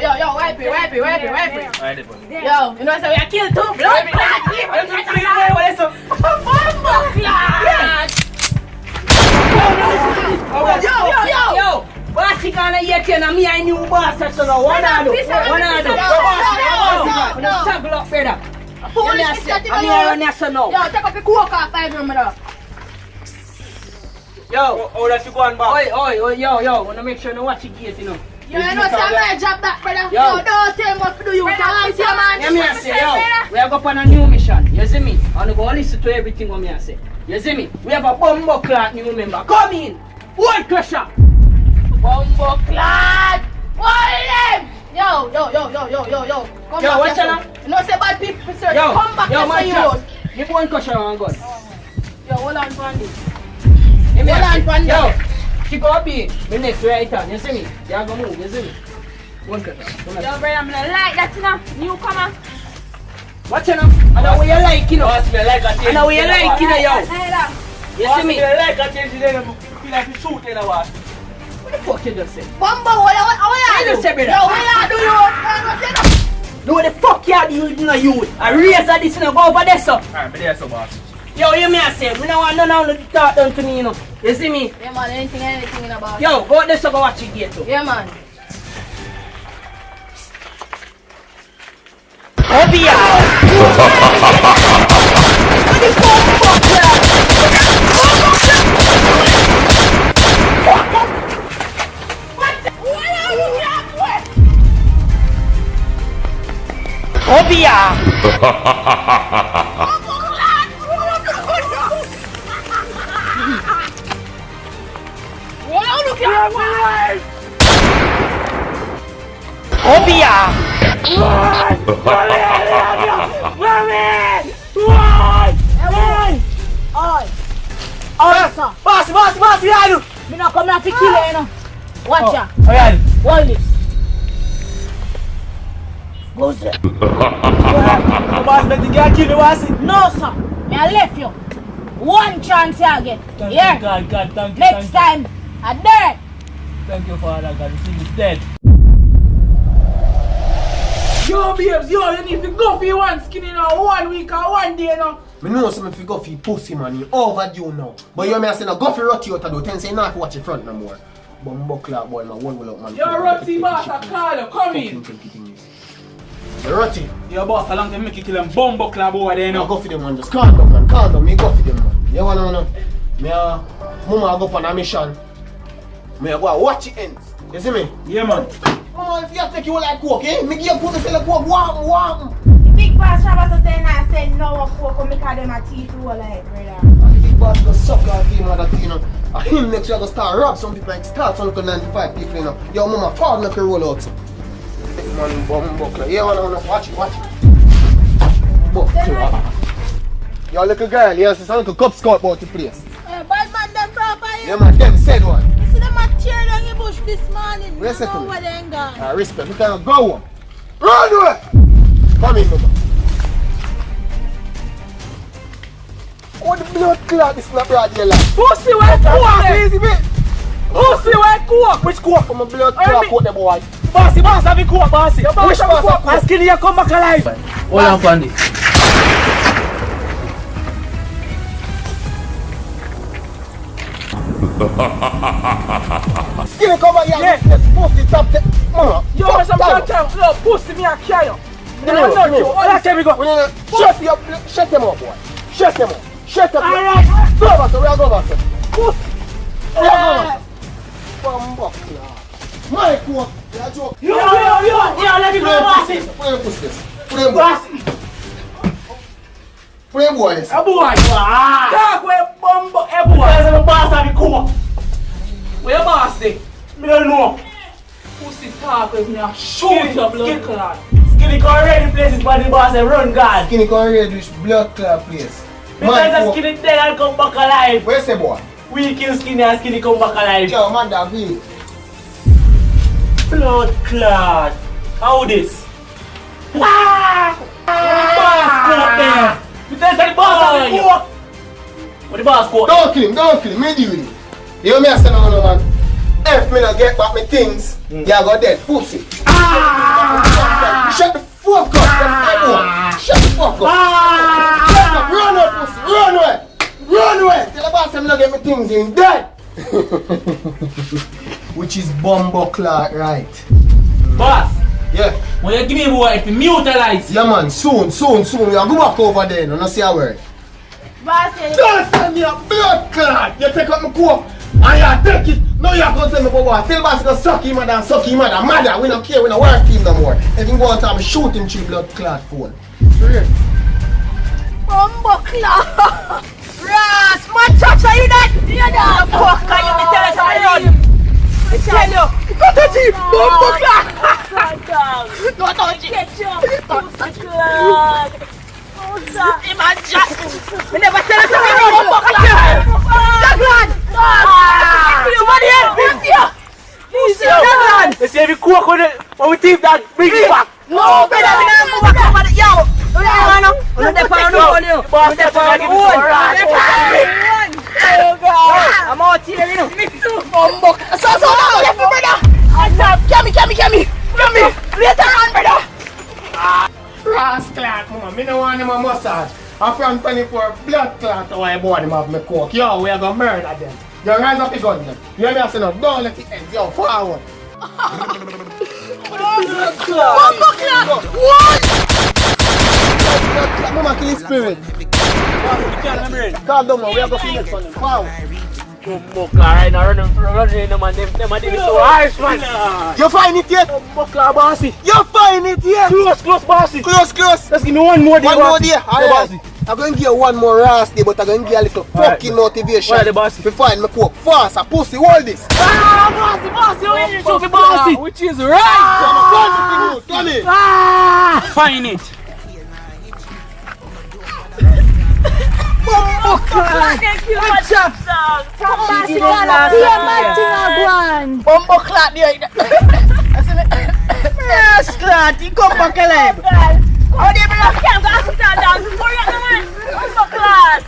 wipe it. Alright, boy. Yo, you know what I'm saying? We are killed too. Blood clot. Yo. Boss, you gonna get here now. Me and you boss, so now what I do? Struggle up, brother. I'm here on this now. Yo, take up the coke off 5 minutes. Yo, Oh, that's you going back. Oi, yo, wanna make sure you watch your gate, you know. You know, say I'm gonna drop that, brother. Yo. Yo, don't tell me what to do. You can't see, man. Yeah, me I say, yo, we are going on a new mission. You see me? I'm going to listen to everything what me I say. You see me? We have a bumbo clock new member. Come in. One crusher. Bumbo clot. Hold them. Yo. Come Yo, back what's here, your son. You know, say bad people, sir. Yo, Come back here, man, you chap. road. Give one crusher and God. Yo, hold on for this. Hold on, Yo, keep up here. Me next right hand. You see me? You are going to move. You see me? One crusher. Yo, brother, I'm gonna like that, you know. Newcomer. Watch you now. I know what you like, you know. Boss, me like a change. I know what you like, you know, yo. You Boss, see me? me like a change. Then feel like you shoot in a boss. What the fuck you just say? Bumbo, what you just say, brother? Yo, what you do, you? No, what the fuck you do, you know, you? I raise that this, you know, go over there, so. Alright, but there's so boss. Yo, you me I say, we don't want none of the talk done to me, you know. You see me? Yeah, man, anything in about. Yo, go out there so go watch your gate too. Yeah, man. Obia! Obia! Obia! Boss, you are. Me not come here to kill you, you know. Watch ya. Alright. Hold this. Go, sir. Boss, but you can't kill me, boss. No, sir. Me I left you. One chance you get. Yeah. God, thank you. Next time, I dead. Thank you, Father God. You see me dead. Yo, babes, yo, you need to go for your one skin in 1 week or 1 day now. I know something if you go for your pussy, man, you overdue now. But you may say, no, go for rotty out of the ten say, not watch your front no more. Bumbo clock boy, my one will up, man. Yo, Rotty boss, I call you, come in. Rotty. Yo, boss, how long can make you kill them bumbo club over there No, now? go for them, man. Just calm down, man. Calm down. Me go for them, man. You wanna know? Me, Mama go on a mission. Me go watch it ends. You see me? Yeah, man. Mama, if you take you like coke, eh? Me give you put the sell coke, warm. The big boss Shabba saying I said no coke because them a teeth roll like brother. And the big boss go suck our team and that, you know. And him next year go start rob some people like start some 95 people, you know. Yo, Mama, fall make you roll out. Man, bumbo clock. You wanna know? Watch it. Yo, little girl, yes, it's a little cup scout about the place. Bad man them proper Yeah, here. man, them said one. You see them a tear down the bush this morning. You Where's know second? where they gone. Respect, we can go on. Run away! Come in, Mama. What the blood clot this not broad here like? Pussy, where coke? Easy bit. Pussy, where coke? Which coke from a blood clot coat the boy? Bossy, have a coke, bossy. Which boss have coke? And skinny, you come back alive. Hold on, Pandy. Skinny cover here, Yeah. pussy top the... Mama, Yo, fuck some that. time. Yo, pussy, me a carry you. No, No, no, you. no. All that time we go. Shut them up, boy. Shut them up. Alright. Go back, sir. We are go back, sir. Pussy. We are go back, sir. Bumbo clot. My coke. You are joking. Yo, let me go, bossy. Where you push this? Where you boy? Where you boys? A boy. Talk with bumbo, a boy. Where's the boss have a coke? Where your boss dey? Me don't know. Pussy talk with me, I shoot your blood clot. Skinny can ready places but the boss say run God. Skinny can read this blood clot place. Because the Skinny dead and come back alive. Where's the boy? We kill Skinny and Skinny come back alive. Yo, man, that be. Blood clot. How this? Boss coat there. You tell the boss have a coke. What the boss coat? Don't kill him, me deal with him. You hear me I say no, man? If me not get back my things, you go dead, pussy. fuck up. Run away, pussy. Run away. Run away. Tell the boss I'm not get me things in dead. Which is bumbo clock, right? Boss, Yeah. when you give me boy, if you mutilize. Yeah, man. Soon. You go back over there. No see a word. Boss, Don't send me a blood clot. You take up my coke and you take it. No, you go tell me about what. Tell boss go suck him and suck him and mother. We don't care. We don't work him no more. If you go on time, shoot him 3 blood clot phone. bumbo clock. Ras, man, chops, are you not? You're not. Fuck, can you be telling us how you run? I tell you. Go touch him. Bumbo clock. Go touch him. Get your pussy clock. Imagine. We never tell us how you run. Bumbo clock. Jaglan. You money help me. Jaglan. They say every coke when we think that bring it back. No, better we don't move back over the yo. No, I'm out here, you know. Me too. Bumbo. So, left me, brother. Come me. Later on, brother. Ras clot, mama. Me no want him a massage. I'm from 24 blood clot. Oh, I bought him have me coke. Yo, we are gonna murder them. Yo, rise up the gun them. You hear me? I say no. Don't let it end. Yo, forward. Bumbo clock. What? Mama, kill his spirit. Calm down, man. We are going to finish on him. Forward. Right now, running, man. Them did it so harsh, man. You find it yet? Mokla, bossy. You find it yet? Close, bossy. Close. Let's give me one more day, One more bossy. day. Alright. I'm going to give you one more rasty, but I'm going to give you a little fucking motivation. What are the bossy? To find me coke fast. A pussy, hold this. Bossy, you ain't show me bossy. Which is right. Done it. Find it. Thank you, my chops. Bumbo clot there. Yes, clot. You come back alive. Oh, they bring up camp. Go ask him down. Hurry up, man. Bumbo class.